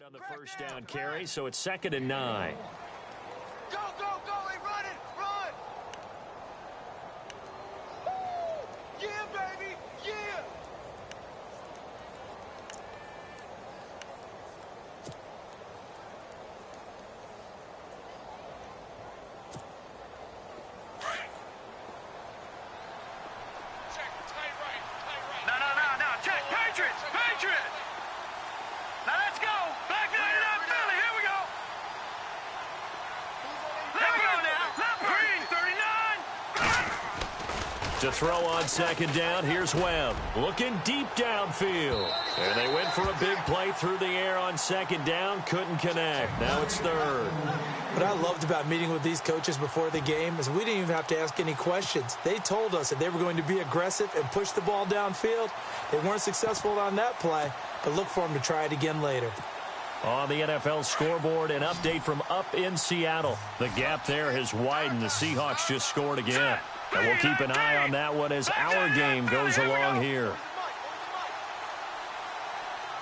On the first down carry, so it's 2nd and 9. Go, go, go, hey, run it, run! Woo! Yeah, baby, yeah! Check, tight right. No, check, Patriots, Patriots! Now let's go! Back to the Philly, here we go! Here we go now! Green, 39! To throw on 2nd down, here's Webb. Looking deep downfield. And they went for a big play through the air on 2nd down. Couldn't connect. Now it's 3rd. What I loved about meeting with these coaches before the game is we didn't even have to ask any questions. They told us that they were going to be aggressive and push the ball downfield. They weren't successful on that play, but look for them to try it again later. On the NFL scoreboard, an update from up in Seattle. The gap there has widened. The Seahawks just scored again. And we'll keep an eye on that one as our game goes along here.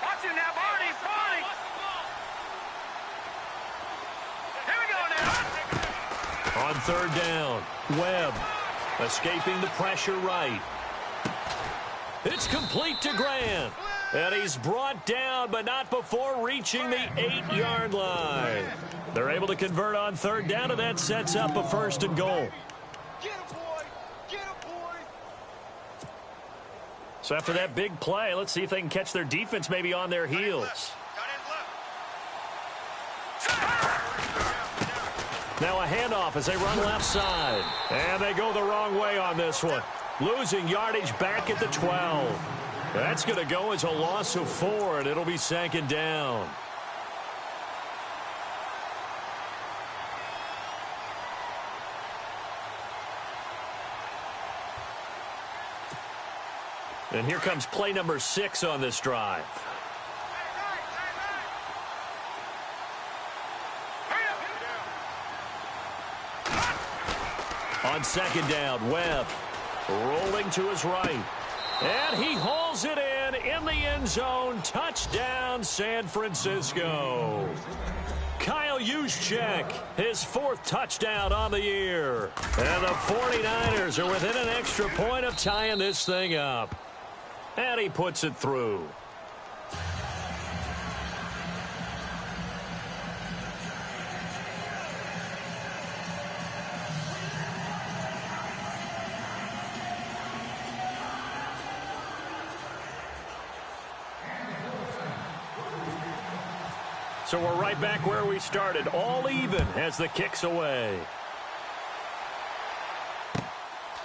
Watch it now, Barney, Barney! Here we go now! On 3rd down, Webb escaping the pressure right. It's complete to Grant. And he's brought down, but not before reaching the 8-yard line. They're able to convert on 3rd down, and that sets up a 1st and goal. Get him, boy! Get him, boy! So after that big play, let's see if they can catch their defense maybe on their heels. Now a handoff as they run left side. And they go the wrong way on this one. Losing yardage back at the 12. That's going to go as a loss of 4, and it'll be 2nd down. And here comes play number 6 on this drive. On 2nd down, Webb rolling to his right. And he hauls it in the end zone. Touchdown, San Francisco. Kyle Juszczyk, his 4th touchdown on the year. And the 49ers are within an extra point of tying this thing up. And he puts it through. So we're right back where we started, all even as the kick's away.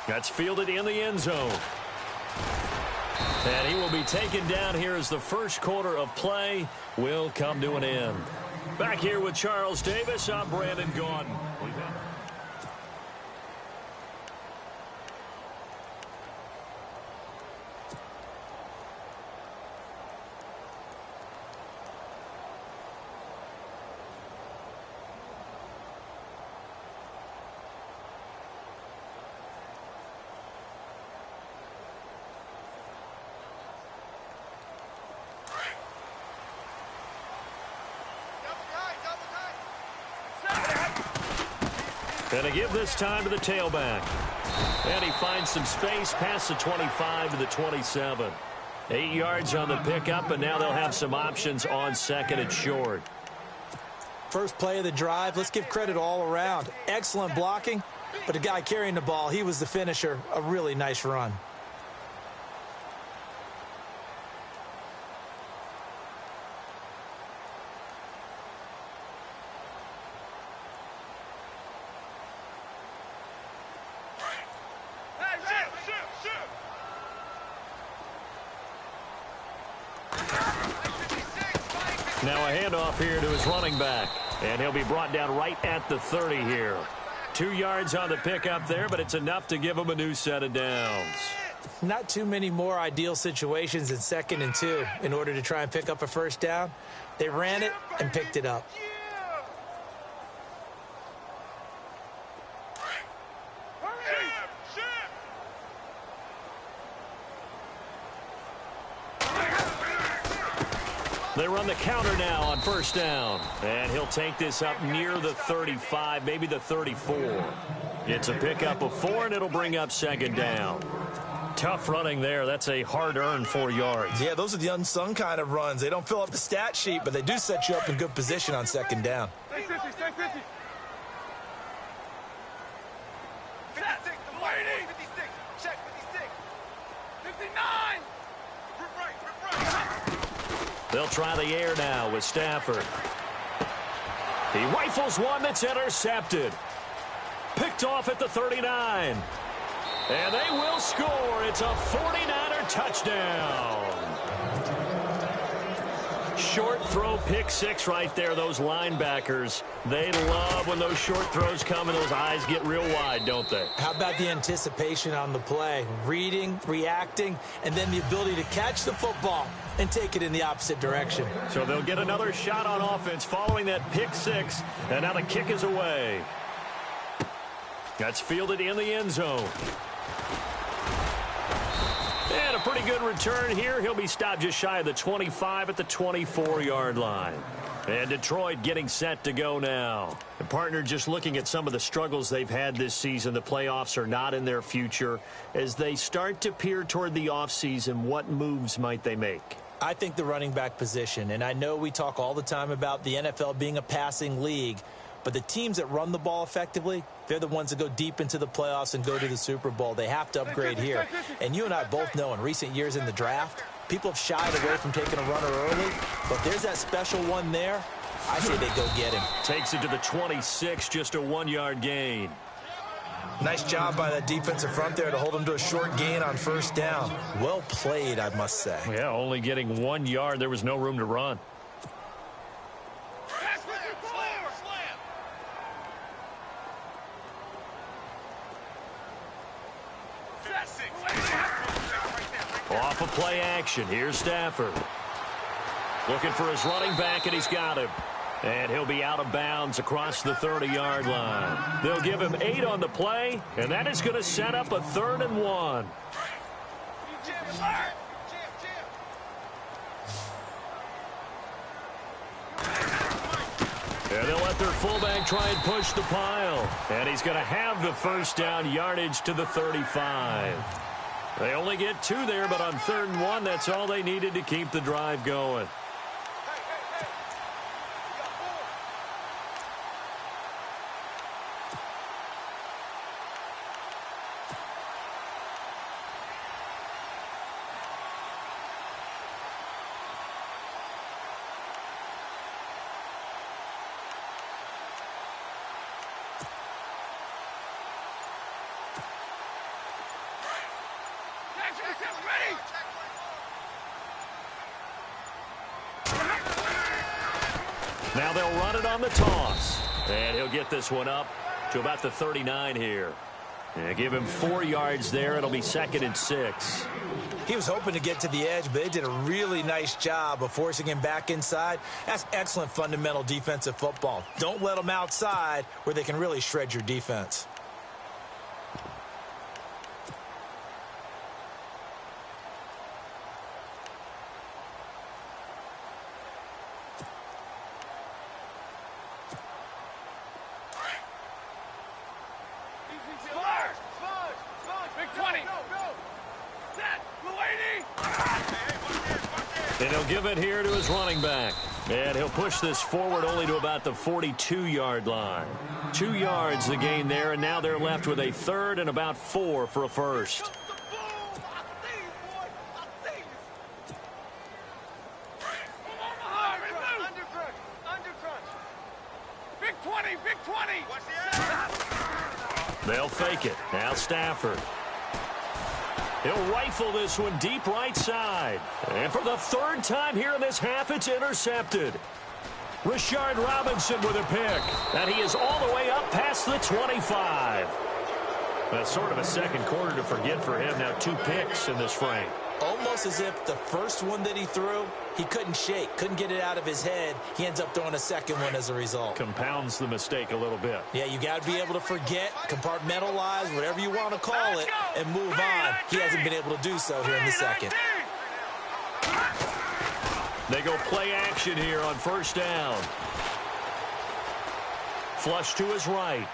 That's fielded in the end zone. And he will be taken down here as the first quarter of play will come to an end. Back here with Charles Davis, I'm Brandon Gaudin. And to give this time to the tailback. And he finds some space past the 25 to the 27. 8 yards on the pickup, and now they'll have some options on 2nd and short. First play of the drive, let's give credit all around. Excellent blocking, but the guy carrying the ball, he was the finisher. A really nice run. Now a handoff here to his running back. And he'll be brought down right at the 30 here. 2 yards on the pickup there, but it's enough to give him a new set of downs. Not too many more ideal situations in 2nd and 2 in order to try and pick up a first down. They ran it and picked it up. They run the counter now on first down. And he'll take this up near the 35, maybe the 34. It's a pickup of 4, and it'll bring up second down. Tough running there. That's a hard-earned 4 yards. Yeah, those are the unsung kind of runs. They don't fill up the stat sheet, but they do set you up in good position on second down. Stay 50, stay 50. 56, the waiting. 56, check 56. 59. Rip right. They'll try the air now with Stafford. He rifles one that's intercepted. Picked off at the 39. And they will score. It's a 49er touchdown. Short throw, pick 6 right there. Those linebackers, they love when those short throws come and those eyes get real wide, don't they? How about the anticipation on the play? Reading, reacting, and then the ability to catch the football and take it in the opposite direction. So they'll get another shot on offense following that pick 6, and now the kick is away. That's fielded in the end zone. And a pretty good return here. He'll be stopped just shy of the 25 at the 24-yard line. And Detroit getting set to go now. And partner, just looking at some of the struggles they've had this season, the playoffs are not in their future. As they start to peer toward the offseason, what moves might they make? I think the running back position, and I know we talk all the time about the NFL being a passing league, but the teams that run the ball effectively, they're the ones that go deep into the playoffs and go to the Super Bowl. They have to upgrade here. And you and I both know in recent years in the draft, people have shied away from taking a runner early. But there's that special one there. I say they go get him. Takes it to the 26, just a 1-yard gain. Nice job by that defensive front there to hold him to a short gain on first down. Well played, I must say. Yeah, only getting 1 yard. There was no room to run. Off of play action. Here's Stafford. Looking for his running back, and he's got him. And he'll be out of bounds across the 30-yard line. They'll give him 8 on the play, and that is going to set up a 3rd and 1. And they'll let their fullback try and push the pile. And he's going to have the first down, yardage to the 35. They only get 2 there, but on 3rd and 1, that's all they needed to keep the drive going. Now they'll run it on the toss. And he'll get this one up to about the 39 here. And give him 4 yards there. It'll be 2nd and 6. He was hoping to get to the edge, but they did a really nice job of forcing him back inside. That's excellent fundamental defensive football. Don't let them outside where they can really shred your defense. And he'll give it here to his running back. And he'll push this forward only to about the 42-yard line. 2 yards the gain there, and now they're left with a 3rd and about 4 for a first. Big 20, big 20. They'll fake it. Now Stafford. He'll rifle this one deep right side. And for the 3rd time here in this half, it's intercepted. Rashard Robinson with a pick. And he is all the way up past the 25. That's sort of a second quarter to forget for him. Now 2 picks in this frame. Almost as if the first one that he threw, he couldn't shake, couldn't get it out of his head. He ends up throwing a second one as a result. Compounds the mistake a little bit. Yeah, you got to be able to forget, compartmentalize, whatever you want to call it, and move on. He hasn't been able to do so here in the second. They go play action here on first down. Flush to his right.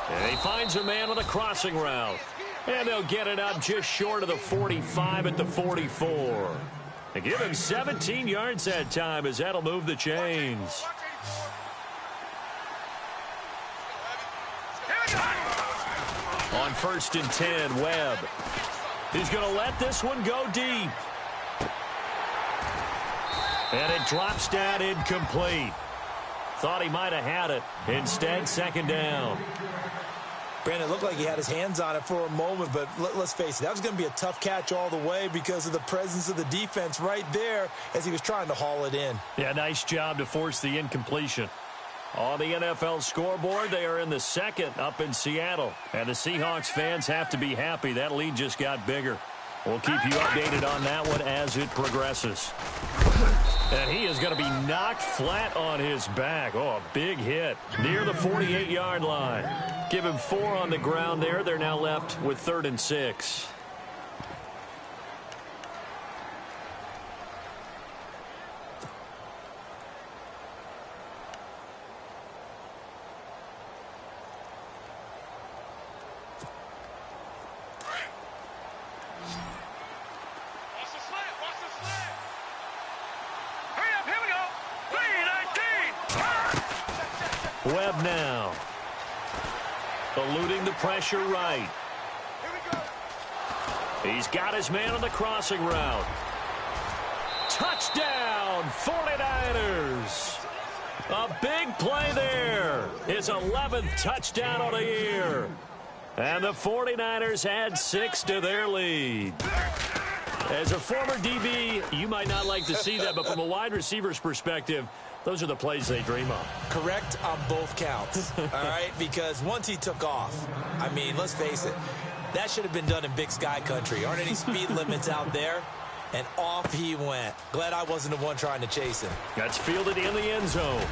And he finds a man with a crossing route. And they'll get it up just short of the 45 at the 44. And give him 17 yards that time as that'll move the chains. On 1st and 10, Webb. He's going to let this one go deep. And it drops down incomplete. Thought he might have had it. Instead, 2nd down. Brandon, it looked like he had his hands on it for a moment, but let's face it, that was going to be a tough catch all the way because of the presence of the defense right there as he was trying to haul it in. Yeah, nice job to force the incompletion. On the NFL scoreboard, they are in the 2nd up in Seattle. And the Seahawks fans have to be happy. That lead just got bigger. We'll keep you updated on that one as it progresses. And he is going to be knocked flat on his back. Oh, a big hit near the 48-yard line. Give him 4 on the ground there. They're now left with 3rd and 6. Webb now. Eluding the pressure right. He's got his man on the crossing route. Touchdown, 49ers. A big play there. His 11th touchdown of the year. And the 49ers add 6 to their lead. As a former DB, you might not like to see that, but from a wide receiver's perspective, those are the plays they dream of. Correct on both counts, all right? Because once he took off, I mean, let's face it, that should have been done in Big Sky country. Aren't any speed limits out there? And off he went. Glad I wasn't the one trying to chase him. That's fielded in the end zone.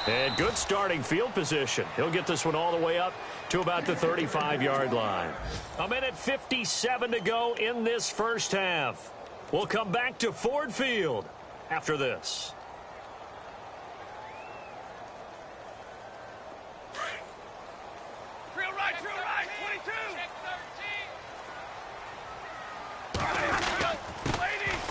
And good starting field position. He'll get this one all the way up to about the 35-yard line. 1:57 to go in this first half. We'll come back to Ford Field after this. Real right, 22.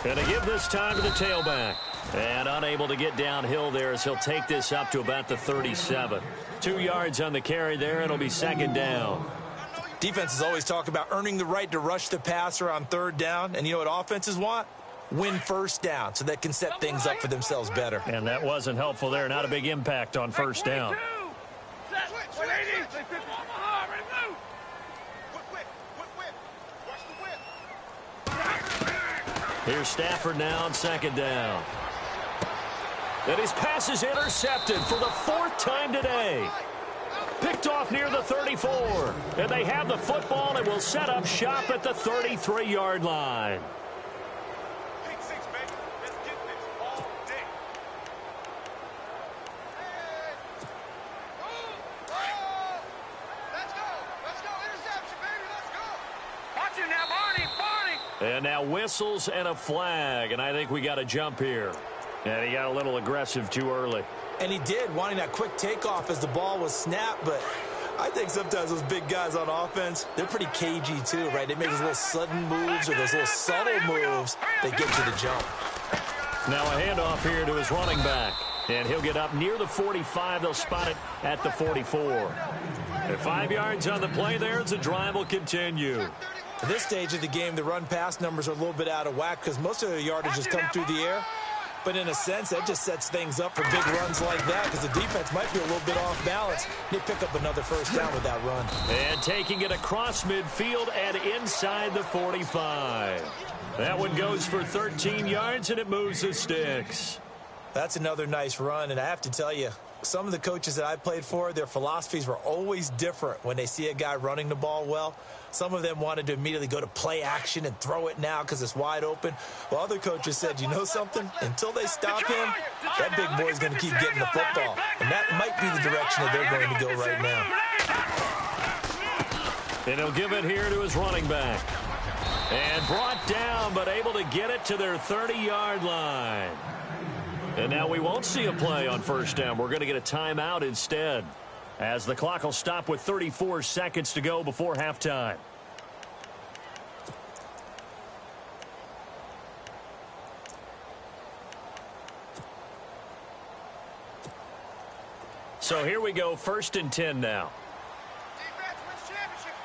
And to give this time to the tailback. And unable to get downhill there as he'll take this up to about the 37. 2 yards on the carry there. It'll be 2nd down. Defenses always talk about earning the right to rush the passer on 3rd down. And you know what offenses want? Win 1st down so they can set things up for themselves better. And that wasn't helpful there. Not a big impact on 1st down. Here's Stafford now on 2nd down. And his pass is intercepted for the 4th time today. Picked off near the 34. And they have the football and will set up shop at the 33-yard line. And now whistles and a flag, and I think we got a jump here. And he got a little aggressive too early. And he did, wanting that quick takeoff as the ball was snapped, but I think sometimes those big guys on offense, they're pretty cagey too, right? They make those little sudden moves or those little subtle moves that get to the jump. Now a handoff here to his running back. And he'll get up near the 45. They'll spot it at the 44. And 5 yards on the play there as the drive will continue. At this stage of the game, the run-pass numbers are a little bit out of whack because most of their yardage has come through the air. But in a sense, that just sets things up for big runs like that because the defense might be a little bit off balance. They pick up another 1st down with that run. And taking it across midfield and inside the 45. That one goes for 13 yards, and it moves the sticks. That's another nice run, and I have to tell you, some of the coaches that I played for, their philosophies were always different when they see a guy running the ball well. Some of them wanted to immediately go to play action and throw it now because it's wide open. While other coaches said, you know something? Until they stop him, that big boy's going to keep getting the football. And that might be the direction that they're going to go right now. And he'll give it here to his running back. And brought down, but able to get it to their 30-yard line. And now we won't see a play on first down. We're going to get a timeout instead, as the clock will stop with 34 seconds to go before halftime. So here we go, 1st and 10 now. Defense wins championships,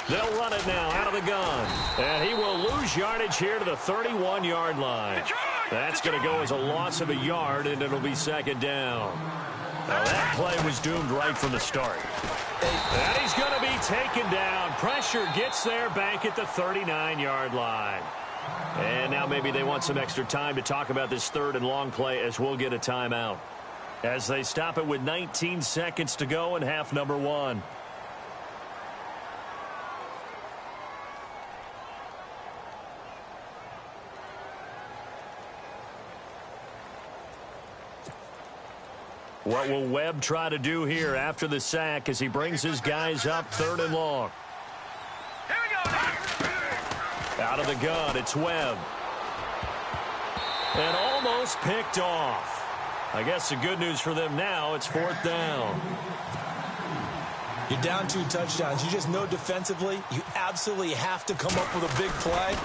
baby. They'll run it now out of the gun. And he will lose yardage here to the 31-yard line. That's going to go as a loss of a yard, and it'll be 2nd down. Now that play was doomed right from the start. And he's going to be taken down. Pressure gets there back at the 39-yard line. And now maybe they want some extra time to talk about this 3rd and long play, as we'll get a timeout, as they stop it with 19 seconds to go in half number 1. What will Webb try to do here after the sack as he brings his guys up 3rd and long? Here we go. Out of the gun, it's Webb. And almost picked off. I guess the good news for them now, it's 4th down. You're down 2 touchdowns. You just know defensively you absolutely have to come up with a big play.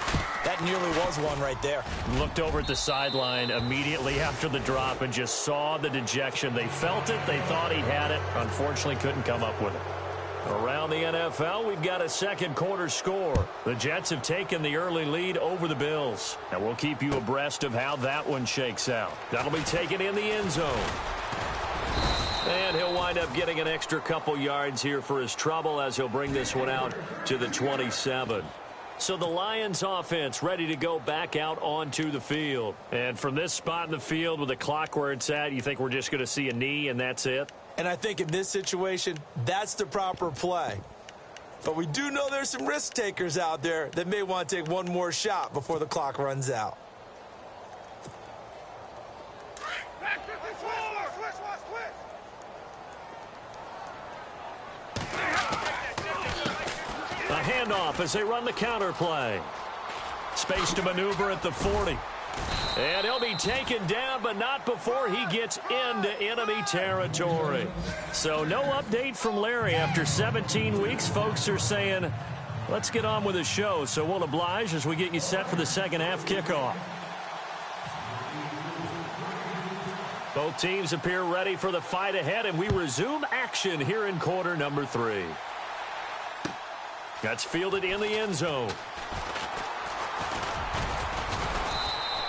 That nearly was one right there. Looked over at the sideline immediately after the drop and just saw the dejection. They felt it. They thought he had it. Unfortunately, couldn't come up with it. Around the NFL, we've got a 2nd quarter score. The Jets have taken the early lead over the Bills. And we'll keep you abreast of how that one shakes out. That'll be taken in the end zone. And he'll wind up getting an extra couple yards here for his trouble, as he'll bring this one out to the 27. So the Lions offense ready to go back out onto the field. And from this spot in the field with the clock where it's at, you think we're just going to see a knee and that's it? And I think in this situation, that's the proper play. But we do know there's some risk takers out there that may want to take one more shot before the clock runs out. A handoff as they run the counter play. Space to maneuver at the 40. And he'll be taken down, but not before he gets into enemy territory. So no update from Larry after 17 weeks. Folks are saying, let's get on with the show. So we'll oblige as we get you set for the 2nd half kickoff. Both teams appear ready for the fight ahead, and we resume action here in quarter number 3. That's fielded in the end zone.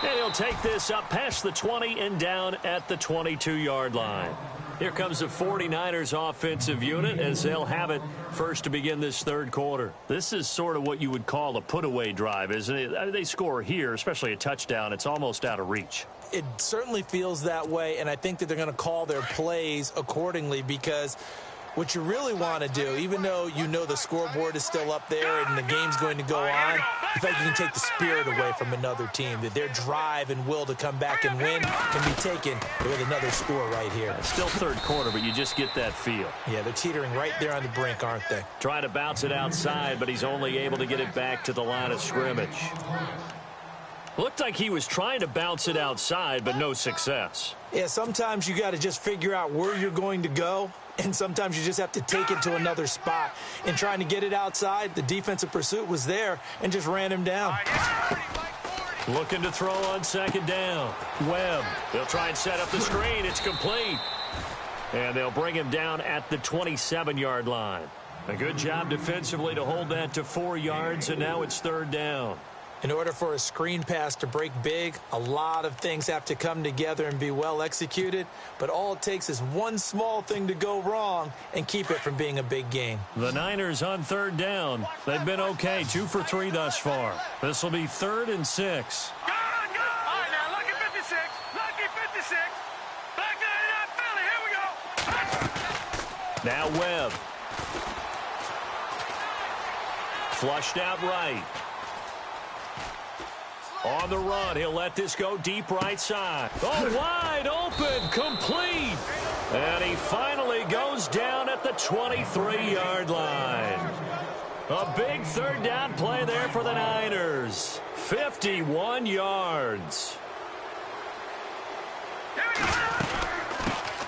And he'll take this up past the 20 and down at the 22-yard line. Here comes the 49ers offensive unit as they'll have it first to begin this 3rd quarter. This is sort of what you would call a put-away drive, isn't it? I mean, they score here, especially a touchdown. It's almost out of reach. It certainly feels that way, and I think that they're going to call their plays accordingly, because what you really want to do, even though you know the scoreboard is still up there and the game's going to go on, in fact, you can take the spirit away from another team, that their drive and will to come back and win can be taken with another score right here. Still 3rd quarter, but you just get that feel. Yeah, they're teetering right there on the brink, aren't they? Trying to bounce it outside, but he's only able to get it back to the line of scrimmage. Looked like he was trying to bounce it outside, but no success. Yeah, sometimes you got to just figure out where you're going to go, and sometimes you just have to take it to another spot. In trying to get it outside, the defensive pursuit was there and just ran him down. Looking to throw on 2nd down. Webb, they'll try and set up the screen. It's complete. And they'll bring him down at the 27-yard line. A good job defensively to hold that to 4 yards, and now it's 3rd down. In order for a screen pass to break big, a lot of things have to come together and be well executed, but all it takes is one small thing to go wrong and keep it from being a big game. The Niners on 3rd down. They've been okay, 2 for 3 thus far. This will be 3rd and 6. Go! All right, now, lucky 56. Lucky 56. Back to Philly. Here we go. Now Webb. Flushed out right. On the run, he'll let this go deep right side. Oh, wide open, complete. And he finally goes down at the 23-yard line. A big third down play there for the Niners. 51 yards.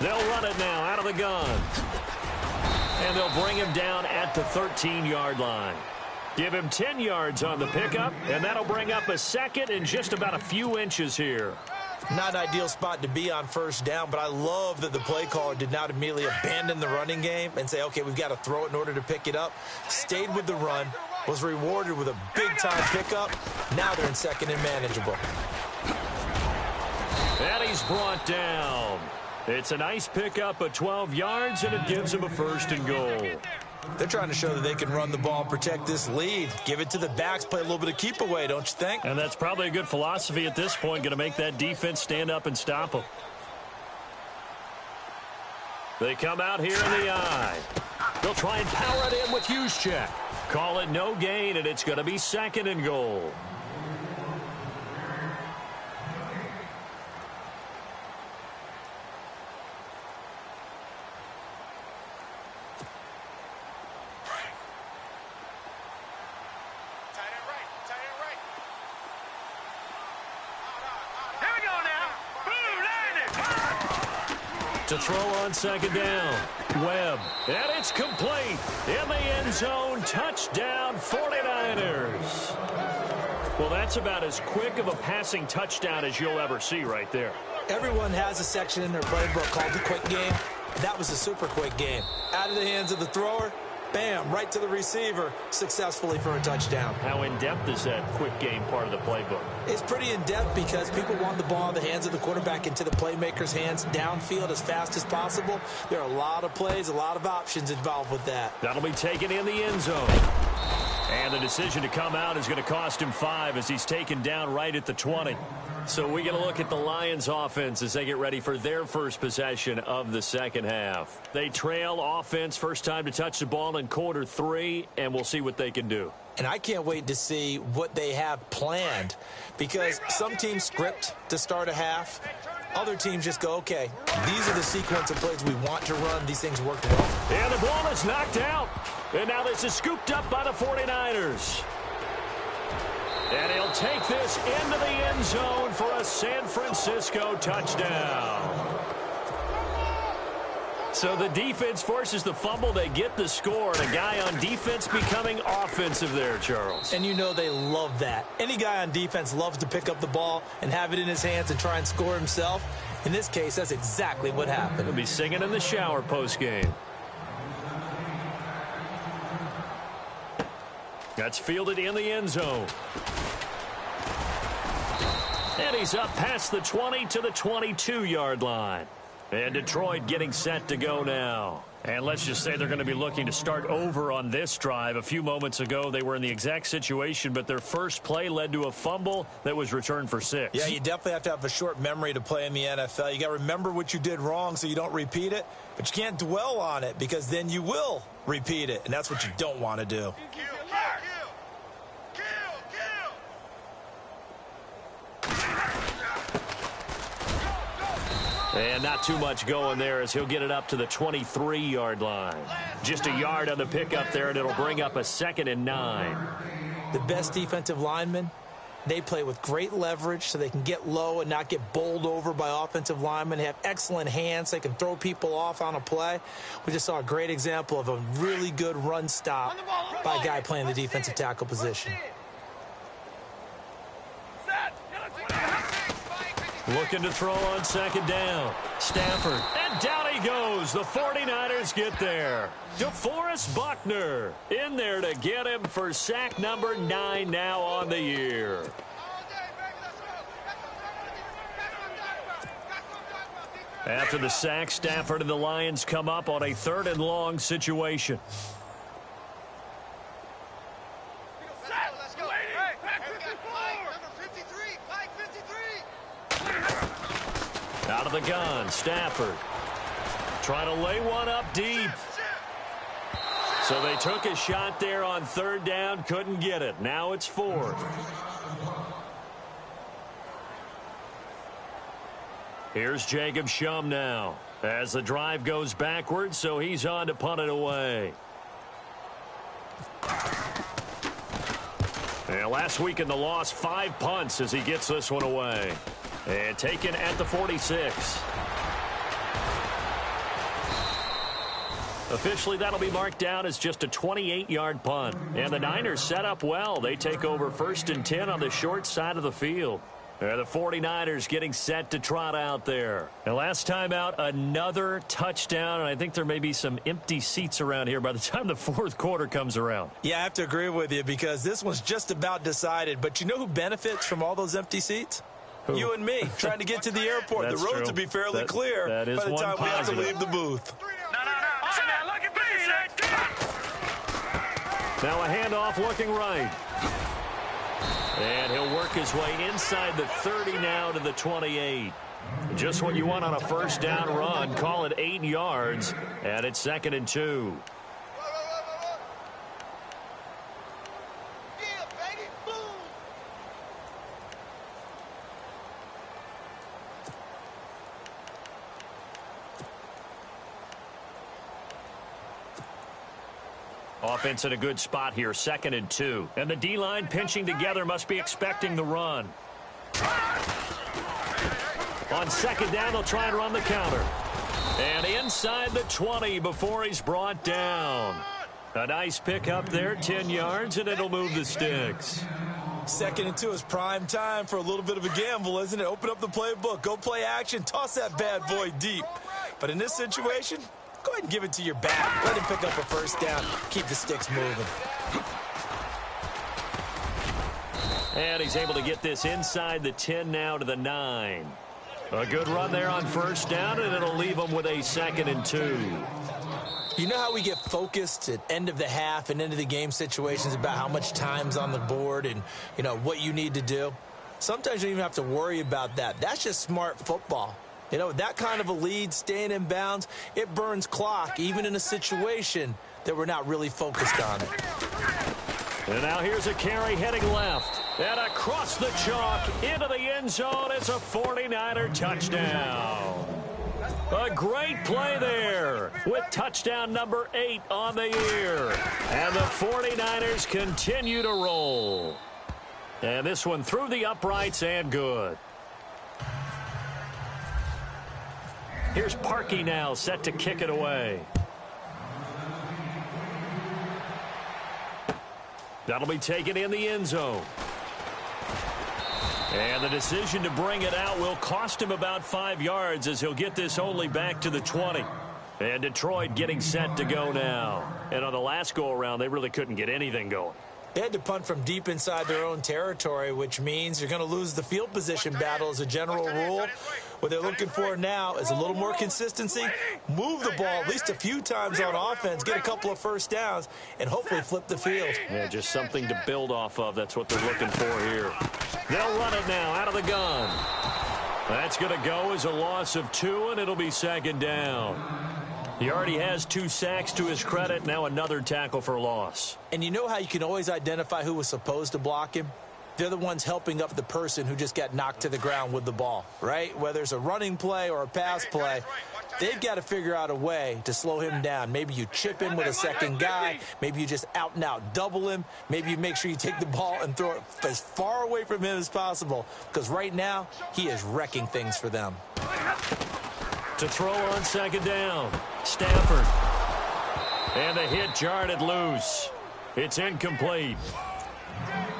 They'll run it now out of the gun. And they'll bring him down at the 13-yard line. Give him 10 yards on the pickup, and that'll bring up a second in just about a few inches here. Not an ideal spot to be on first down, but I love that the play caller did not immediately abandon the running game and say, okay, we've got to throw it in order to pick it up. Stayed with the run, was rewarded with a big-time pickup. Now they're in second and manageable. And he's brought down. It's a nice pickup of 12 yards, and it gives him a first and goal. They're trying to show that they can run the ball and protect this lead. Give it to the backs, play a little bit of keep away, don't you think? And that's probably a good philosophy at this point, going to make that defense stand up and stop them. They come out here in the eye. They'll try and power it in with Juszczyk. Call it no gain, and it's going to be second and goal. To throw on second down. Webb. And it's complete. In the end zone. Touchdown 49ers. Well, that's about as quick of a passing touchdown as you'll ever see right there. Everyone has a section in their playbook called the quick game. That was a super quick game. Out of the hands of the thrower. Bam, right to the receiver, successfully for a touchdown. How in-depth is that quick game part of the playbook? It's pretty in-depth because people want the ball in the hands of the quarterback into the playmaker's hands downfield as fast as possible. There are a lot of plays, a lot of options involved with that. That'll be taken in the end zone. And the decision to come out is going to cost him 5 as he's taken down right at the 20. So we're going to look at the Lions offense as they get ready for their first possession of the second half. They trail offense, first time to touch the ball in quarter 3, and we'll see what they can do. And I can't wait to see what they have planned because some teams script to start a half. Other teams just go, okay, these are the sequence of plays we want to run. These things work well. And the ball is knocked out. And now this is scooped up by the 49ers. And he'll take this into the end zone for a San Francisco touchdown. So the defense forces the fumble. They get the score. And a guy on defense becoming offensive there, Charles. And you know they love that. Any guy on defense loves to pick up the ball and have it in his hands and try and score himself. In this case, that's exactly what happened. He'll be singing in the shower post-game. That's fielded in the end zone. And he's up past the 20 to the 22-yard line. And Detroit getting set to go now. And let's just say they're going to be looking to start over on this drive. A few moments ago, they were in the exact situation, but their first play led to a fumble that was returned for 6. Yeah, you definitely have to have a short memory to play in the NFL. You got to remember what you did wrong so you don't repeat it, but you can't dwell on it because then you will repeat it, and that's what you don't want to do. And not too much going there as he'll get it up to the 23-yard line. Just a yard on the pickup there, and it'll bring up a 2nd and 9. The best defensive linemen, they play with great leverage so they can get low and not get bowled over by offensive linemen. They have excellent hands. They can throw people off on a play. We just saw a great example of a really good run stop by a guy playing the defensive tackle position. Looking to throw on second down. Stafford. And down he goes. The 49ers get there. DeForest Buckner in there to get him for sack number 9 now on the year. After the sack, Stafford and the Lions come up on a 3rd and long situation. Out of the gun, Stafford trying to lay one up deep. So they took a shot there on 3rd down, couldn't get it. Now it's 4th. Here's Jacob Shum now. As the drive goes backwards, so he's on to punt it away. And last week in the loss, 5 punts as he gets this one away. And taken at the 46. Officially, that'll be marked down as just a 28-yard punt. And the Niners set up well. They take over 1st and 10 on the short side of the field. The 49ers getting set to trot out there. And last time out, another touchdown, and I think there may be some empty seats around here by the time the 4th quarter comes around. Yeah, I have to agree with you because this one's just about decided. But you know who benefits from all those empty seats? Who? You and me, trying to get to the airport. The roads will be fairly clear by the time we have to leave the booth. Now a handoff looking right. And he'll work his way inside the 30 now to the 28. Just what you want on a first down run. Call it 8 yards, and it's 2nd and 2. Offense in a good spot here, 2nd and 2. And the D-line pinching together must be expecting the run. On 2nd down, they'll try and run the counter. And inside the 20 before he's brought down. A nice pickup there, 10 yards, and it'll move the sticks. 2nd and 2 is prime time for a little bit of a gamble, isn't it? Open up the playbook, go play action, toss that bad boy deep. But in this situation, go ahead and give it to your back. Let him pick up a first down. Keep the sticks moving. And he's able to get this inside the 10 now to the 9. A good run there on first down, and it'll leave him with a 2nd and 2. You know how we get focused at end of the half and end of the game situations about how much time's on the board and, you know, what you need to do? Sometimes you don't even have to worry about that. That's just smart football. You know, that kind of a lead, staying in bounds, it burns clock, even in a situation that we're not really focused on it. And now here's a carry heading left. And across the chalk into the end zone. It's a 49er touchdown. A great play there with touchdown number 8 on the year. And the 49ers continue to roll. And this one through the uprights and good. Here's Parkey now, set to kick it away. That'll be taken in the end zone. And the decision to bring it out will cost him about 5 yards as he'll get this only back to the 20. And Detroit getting set to go now. And on the last go-around, they really couldn't get anything going. They had to punt from deep inside their own territory, which means you're going to lose the field position battle as a general rule. What they're looking for now is a little more consistency, move the ball at least a few times on offense, get a couple of first downs, and hopefully flip the field. Yeah, just something to build off of. That's what they're looking for here. They'll run it now out of the gun. That's going to go as a loss of 2, and it'll be 2nd down. He already has 2 sacks to his credit. Now another tackle for loss. And you know how you can always identify who was supposed to block him? They're the ones helping up the person who just got knocked to the ground with the ball, right? Whether it's a running play or a pass play, they've got to figure out a way to slow him down. Maybe you chip him with a second guy. Maybe you just out and out double him. Maybe you make sure you take the ball and throw it as far away from him as possible, because right now he is wrecking things for them. To throw on 2nd down, Stafford. And the hit jarred it loose. It's incomplete.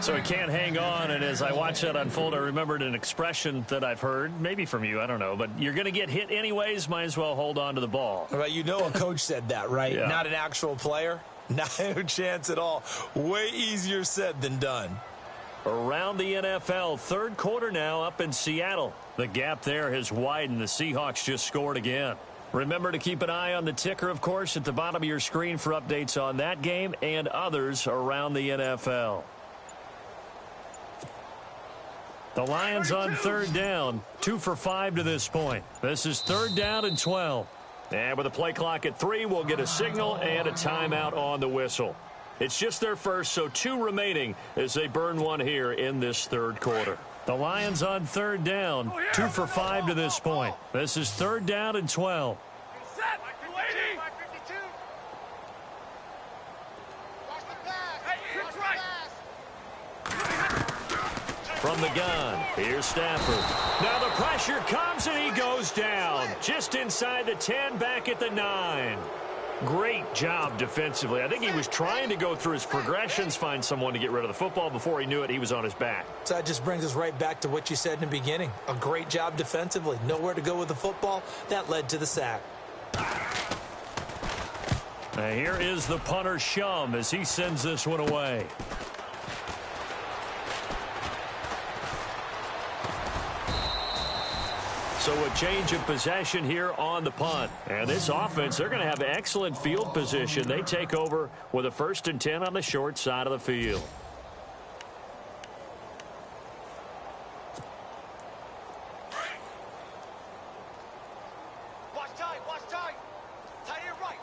So he can't hang on, and as I watch that unfold, I remembered an expression that I've heard, maybe from you, I don't know, but you're going to get hit anyways, might as well hold on to the ball. Well, you know a coach said that, right? Yeah. Not an actual player. Not a chance at all. Way easier said than done. Around the NFL, 3rd quarter now up in Seattle. The gap there has widened. The Seahawks just scored again. Remember to keep an eye on the ticker, of course, at the bottom of your screen for updates on that game and others around the NFL. The Lions on 3rd down, 2 for 5 to this point. This is 3rd down and 12. And with a play clock at 3, we'll get a signal and a timeout on the whistle. It's just their first, so 2 remaining as they burn one here in this 3rd quarter. The Lions on 3rd down, 2 for 5 to this point. This is 3rd down and 12. From the gun, here's Stafford. Now the pressure comes and he goes down. Just inside the 10, back at the 9. Great job defensively. I think he was trying to go through his progressions, find someone to get rid of the football. Before he knew it, he was on his back. So that just brings us right back to what you said in the beginning. A great job defensively. Nowhere to go with the football. That led to the sack. Now here is the punter Shum as he sends this one away. So a change of possession here on the punt. And this offense, they're going to have excellent field position. They take over with a 1st and 10 on the short side of the field. Watch tight, watch tight. Tight end right.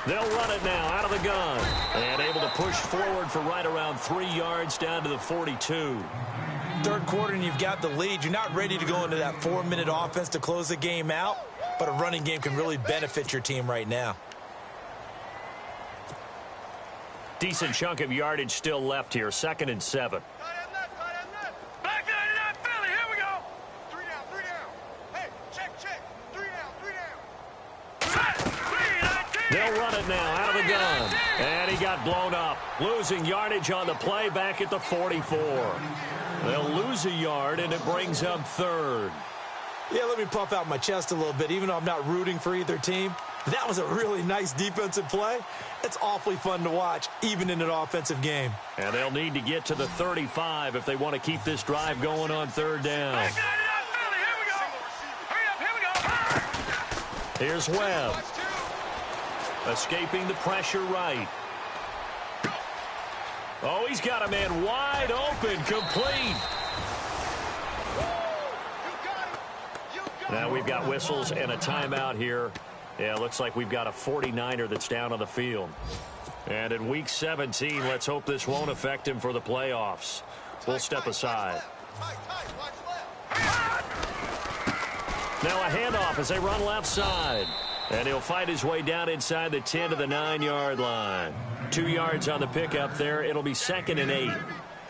They'll run it now out of the gun. And able to push forward for right around 3 yards down to the 42. Third quarter and you've got the lead. You're not ready to go into that 4-minute offense to close the game out, but a running game can really benefit your team right now. Decent chunk of yardage still left here. 2nd and 7. Back to 99 Philly, here we go. 3 down. Hey, check. 3 down. They'll run it now out of the gun. And he got blown up. Losing yardage on the play back at the 44. They'll lose a yard, and it brings up 3rd. Yeah, let me puff out my chest a little bit, even though I'm not rooting for either team. That was a really nice defensive play. It's awfully fun to watch, even in an offensive game. And they'll need to get to the 35 if they want to keep this drive going on 3rd down. Back to 99 Philly, here we go. Hurry up, here we go. Here's Webb. Escaping the pressure right. Oh, he's got a man wide open, complete. Now we've got whistles and a timeout here. Yeah, looks like we've got a 49er that's down on the field. And in Week 17, let's hope this won't affect him for the playoffs. We'll step aside. Now a handoff as they run left side. And he'll fight his way down inside the 10 to the 9-yard line. 2 yards on the pickup there. It'll be 2nd and 8.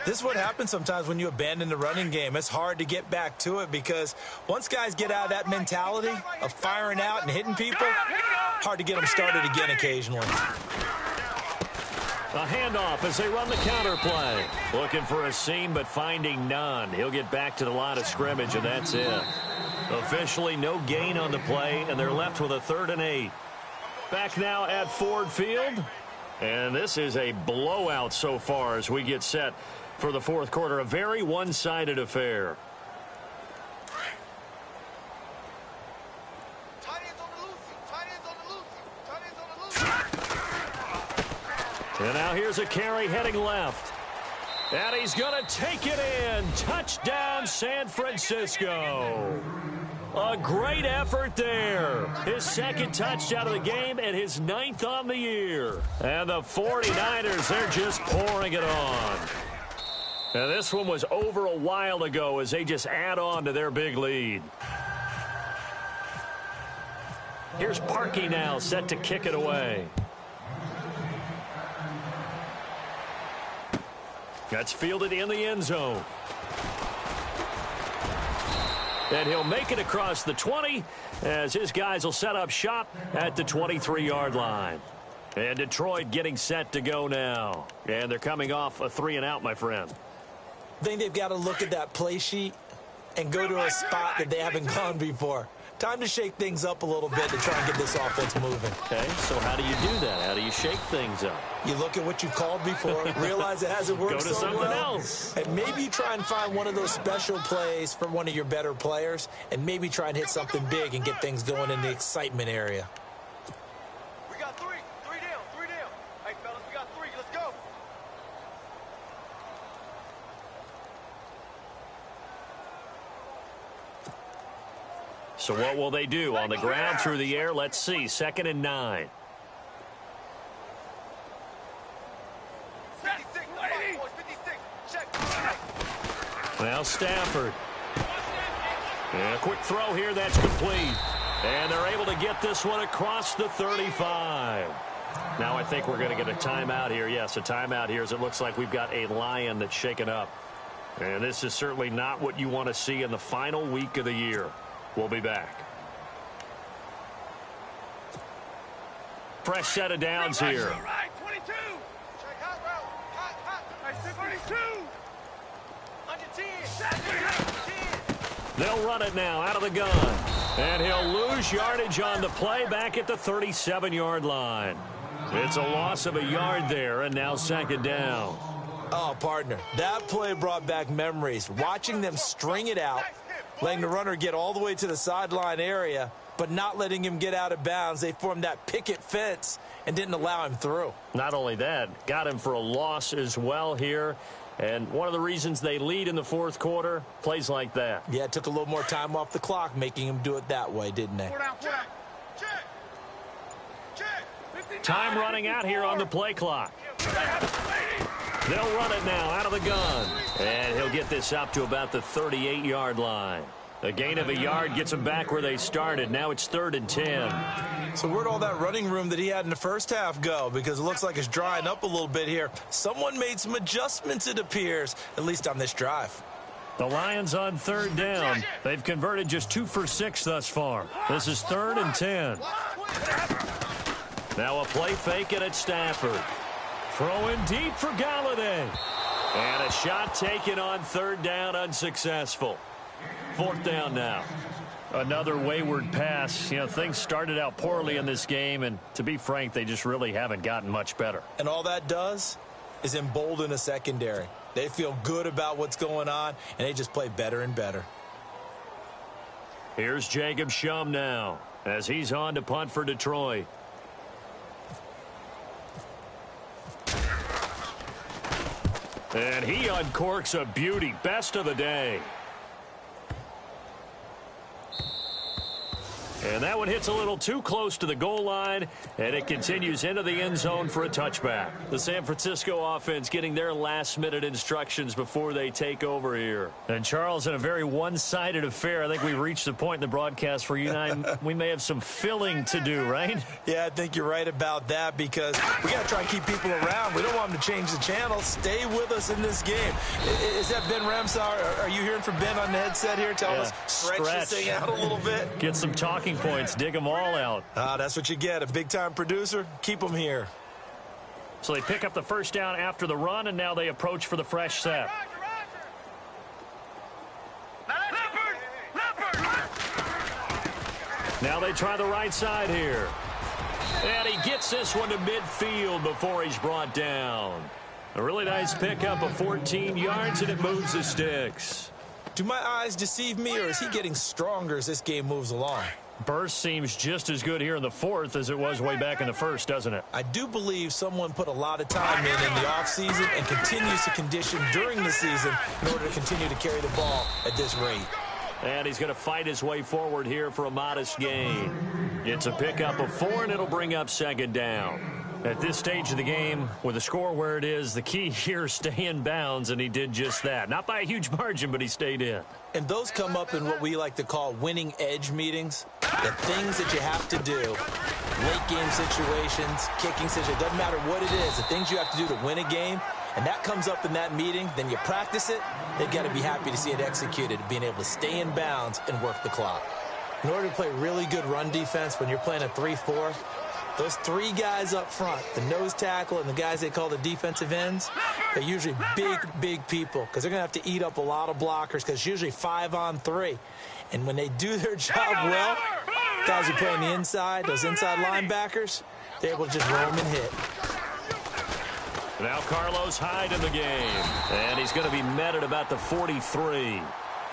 This is what happens sometimes when you abandon the running game. It's hard to get back to it because once guys get out of that mentality of firing out and hitting people, hard to get them started again occasionally. A handoff as they run the counter play. Looking for a seam, but finding none. He'll get back to the line of scrimmage, and that's it. Officially no gain on the play, and they're left with a 3rd and 8. Back now at Ford Field. And this is a blowout so far as we get set for the 4th quarter. A very one-sided affair. And now here's a carry heading left. And he's going to take it in. Touchdown, San Francisco. A great effort there. His 2nd touchdown of the game and his 9th on the year. And the 49ers, they're just pouring it on. Now this one was over a while ago as they just add on to their big lead. Here's Parkey now set to kick it away. That's fielded in the end zone. And he'll make it across the 20 as his guys will set up shop at the 23-yard line. And Detroit getting set to go now. And they're coming off a 3-and-out, my friend. I think they've got to look at that play sheet and go to a spot that they haven't gone before. Time to shake things up a little bit to try and get this offense moving. Okay, so how do you do that? How do you shake things up? You look at what you called before, realize it hasn't worked Go to so something well, else. and maybe you try and find one of those special plays for one of your better players, and maybe try and hit something big and get things going in the excitement area. We got 3 down. Hey, fellas, we got 3. Let's go. So what will they do? On the ground, through the air, let's see. 2nd and 9. 56, boys, 56. Check. Now Stafford. And a quick throw here, that's complete. And they're able to get this one across the 35. Now I think we're going to get a timeout here. Yes, a timeout here as it looks like we've got a Lion that's shaken up. And this is certainly not what you want to see in the final week of the year. We'll be back. Fresh set of downs here. All right, 22. Check hot route. Hot. 22. Under 10. They'll run it now out of the gun. And he'll lose yardage on the play back at the 37-yard line. It's a loss of a yard there, and now second down. Oh, partner, that play brought back memories. Watching them string it out, letting the runner get all the way to the sideline area, but not letting him get out of bounds. They formed that picket fence and didn't allow him through. Not only that, got him for a loss as well here. And one of the reasons they lead in the fourth quarter, plays like that. Yeah, it took a little more time off the clock, making him do it that way, didn't they? Time running out here on the play clock. They'll run it now out of the gun. And he'll get this up to about the 38-yard line. A gain of a yard gets them back where they started. Now it's 3rd and 10. So where'd all that running room that he had in the first half go? Because it looks like it's drying up a little bit here. Someone made some adjustments, it appears, at least on this drive. The Lions on 3rd down. They've converted just 2 for 6 thus far. This is 3rd and 10. Now a play fake it at Stafford. Throwing deep for Galladay. And a shot taken on 3rd down, unsuccessful. 4th down now. Another wayward pass. You know, things started out poorly in this game, and to be frank, they just really haven't gotten much better. And all that does is embolden a secondary. They feel good about what's going on, and they just play better and better. Here's Jacob Shum now as he's on to punt for Detroit. And he uncorks a beauty. Best of the day. And that one hits a little too close to the goal line, and it continues into the end zone for a touchback. The San Francisco offense getting their last-minute instructions before they take over here. And, Charles, in a very one-sided affair, I think we've reached the point in the broadcast where you and I, we may have some filling to do, right? Yeah, I think you're right about that because we got to try and keep people around. We don't want them to change the channel. Stay with us in this game. Is that Ben Ramsar? Are you hearing from Ben on the headset here? Tell us, stretch this thing out a little bit. Get some talking points, dig them all out. That's what you get. A big-time producer, keep them here. So they pick up the first down after the run, and now they approach for the fresh set. Now they try the right side here. And he gets this one to midfield before he's brought down. A really nice pickup of 14 yards, and it moves the sticks. Do my eyes deceive me, or is he getting stronger as this game moves along? Burst seems just as good here in the fourth as it was way back in the first, doesn't it? I do believe someone put a lot of time in the offseason and continues to condition during the season in order to continue to carry the ball at this rate. And he's going to fight his way forward here for a modest gain. It's a pickup of 4, and it'll bring up second down. At this stage of the game, with the score where it is, the key here is stay in bounds, and he did just that. Not by a huge margin, but he stayed in. And those come up in what we like to call winning edge meetings. The things that you have to do, late game situations, kicking situations, doesn't matter what it is, the things you have to do to win a game, and that comes up in that meeting, then you practice it, they've got to be happy to see it executed, being able to stay in bounds and work the clock. In order to play really good run defense when you're playing a 3-4, those 3 guys up front, the nose tackle and the guys they call the defensive ends, they're usually big people because they're going to have to eat up a lot of blockers because it's usually 5-on-3. And when they do their job well, guys who play on the inside, those inside linebackers, they're able to just roam and hit. Now Carlos Hyde in the game. And he's going to be met at about the 43.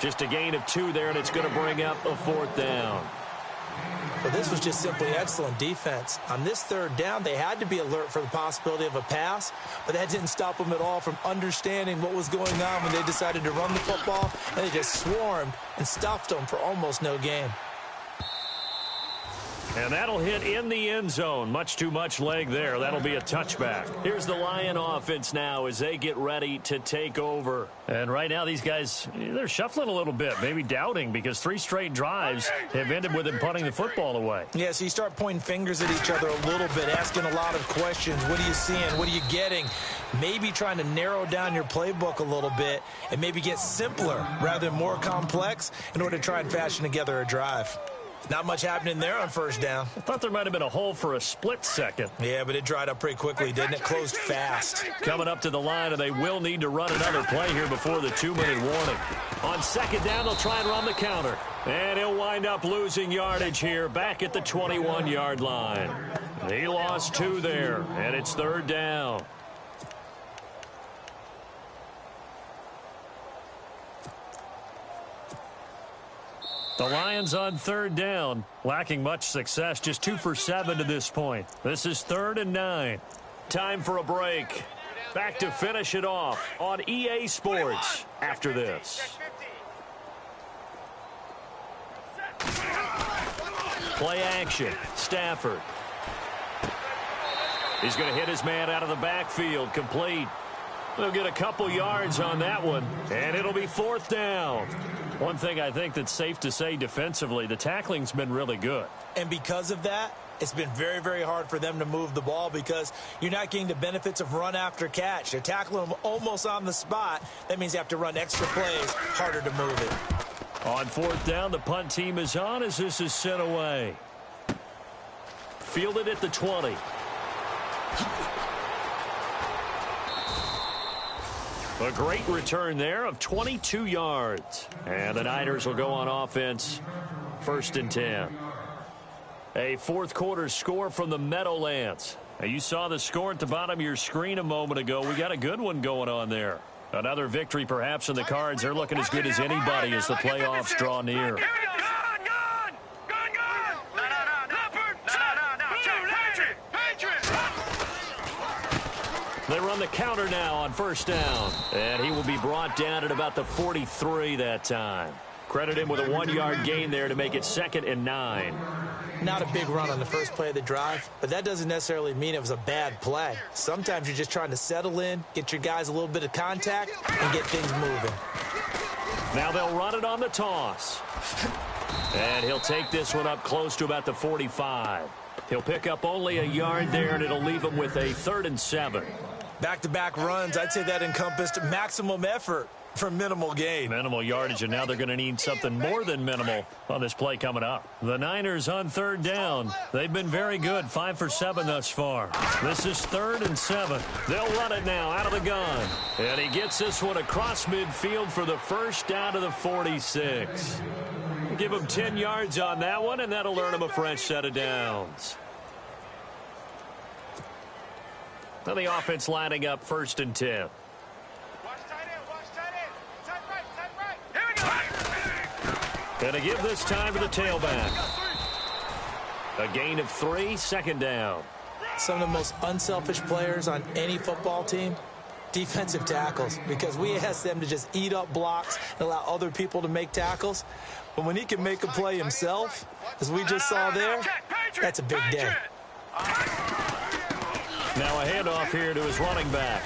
Just a gain of 2 there, and it's going to bring up a 4th down. Well, this was just simply excellent defense. On this 3rd down, they had to be alert for the possibility of a pass, but that didn't stop them at all from understanding what was going on when they decided to run the football, and they just swarmed and stuffed them for almost no gain. And that'll hit in the end zone. Much too much leg there. That'll be a touchback. Here's the Lion offense now as they get ready to take over. And right now these guys, they're shuffling a little bit, maybe doubting, because 3 straight drives have ended with them punting the football away. Yeah, so you start pointing fingers at each other a little bit, asking a lot of questions. What are you seeing? What are you getting? Maybe trying to narrow down your playbook a little bit and maybe get simpler rather than more complex in order to try and fashion together a drive. Not much happening there on first down. I thought there might have been a hole for a split second. Yeah, but it dried up pretty quickly, didn't it? Closed fast. Coming up to the line, and they will need to run another play here before the 2-minute warning. On second down, they'll try and run the counter. And he'll wind up losing yardage here back at the 21-yard line. He lost 2 there, and it's third down. The Lions on third down, lacking much success, just 2 for 7 to this point. This is 3rd and 9. Time for a break. Back to finish it off on EA Sports after this. Play action. Stafford. He's going to hit his man out of the backfield. Complete. They'll get a couple yards on that one, and it'll be 4th down. One thing I think that's safe to say defensively, the tackling's been really good. And because of that, it's been very, very hard for them to move the ball because you're not getting the benefits of run after catch. They're tackling them almost on the spot. That means you have to run extra plays, harder to move it. On 4th down, the punt team is on as this is sent away. Fielded at the 20. A great return there of 22 yards. And the Niners will go on offense, 1st and 10. A 4th quarter score from the Meadowlands. Now, you saw the score at the bottom of your screen a moment ago. We got a good one going on there. Another victory perhaps in the cards. They're looking as good as anybody as the playoffs draw near. They run the counter now on 1st down. And he will be brought down at about the 43 that time. Credit him with a 1-yard gain there to make it 2nd and 9. Not a big run on the first play of the drive, but that doesn't necessarily mean it was a bad play. Sometimes you're just trying to settle in, get your guys a little bit of contact, and get things moving. Now they'll run it on the toss. And he'll take this one up close to about the 45. He'll pick up only a yard there, and it'll leave him with a 3rd and 7. Back-to-back runs, I'd say that encompassed maximum effort for minimal gain. Minimal yardage, and now they're going to need something more than minimal on this play coming up. The Niners on 3rd down. They've been very good, 5 for 7 thus far. This is 3rd and 7. They'll run it now out of the gun. And he gets this one across midfield for the first down to the 46. Give him 10 yards on that one, and that'll earn him a fresh set of downs. Now the offense lining up 1st and 10. Watch tight end. Tight right. Here we go. Gonna give this time to the tailback. A gain of 3, 2nd down. Some of the most unselfish players on any football team, defensive tackles, because we ask them to just eat up blocks and allow other people to make tackles. But when he can make a play himself, as we just saw there, that's a big day. Now a handoff here to his running back.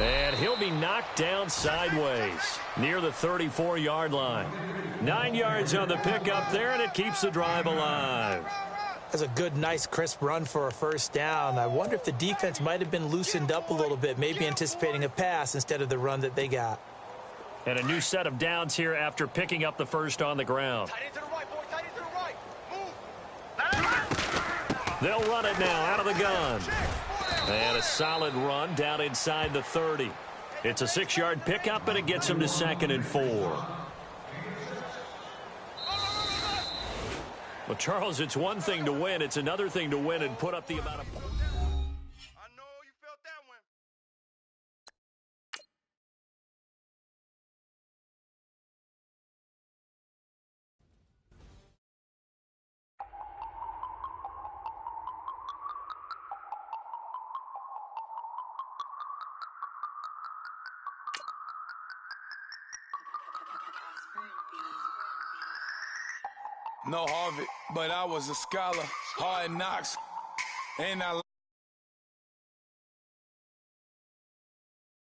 And he'll be knocked down sideways near the 34-yard line. 9 yards on the pickup there, and it keeps the drive alive. That's a good, nice, crisp run for a 1st down. I wonder if the defense might have been loosened up a little bit, maybe anticipating a pass instead of the run that they got. And a new set of downs here after picking up the first on the ground. Tight end to the right, boy. Tight end to the right. Move. They'll run it now out of the gun. And a solid run down inside the 30. It's a 6-yard pickup, and it gets them to 2nd and 4. Well, Charles, it's one thing to win. It's another thing to win and put up the amount of... I know you felt that one. No Harvard, but I was a scholar. Hard knocks, and I